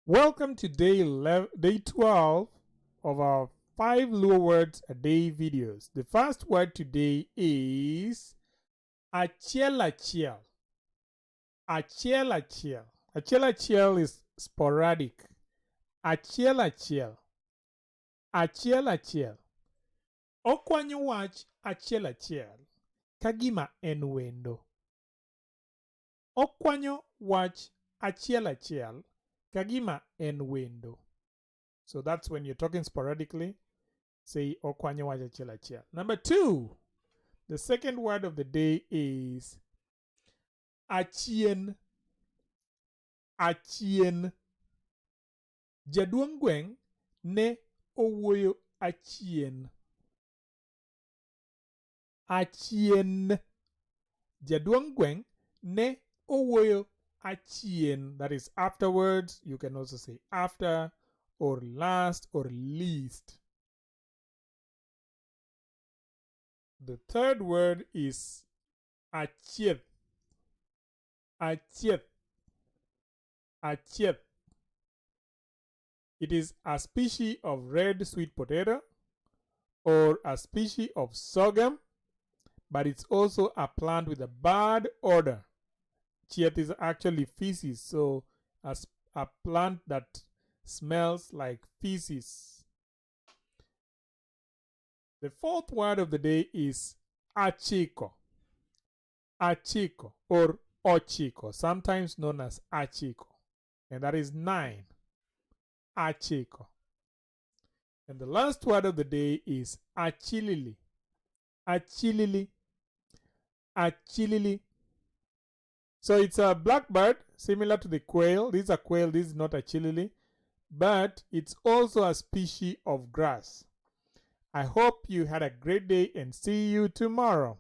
Welcome to day 12 of our 5 Luo Words a Day videos. The first word today is Achiel, Achiel. Achiel, Achiel. Achiel, Achiel is sporadic. Achiel, Achiel. Achiel, Achiel. Okwanyo wach achiel achiel kagima en wendo. Okwanyo wach achiel achiel kagima en wendo. So that's when you're talking sporadically. Say okwanyo wach achiel achiel. Number 2, the second word of the day is achien. Achien. Jaduong' gweng' ne owuoyo achien. Achien. Jaduong' gweng' ne owuoyo achien. That is afterwards. You can also say after or last or least. The third word is achiel. Achiel. Achiel. It is a species of red sweet potato or a species of sorghum, but it's also a plant with a bad odor. Chiet is actually feces, so a plant that smells like feces. The fourth word of the day is achiko. Achiko or ochiko, sometimes known as achiko, and that is 9. Achiko. And the last word of the day is achilili. Achilili. Achilili. So it's a blackbird similar to the quail. This is a quail, this is not achilili, but it's also a species of grass. I hope you had a great day and see you tomorrow.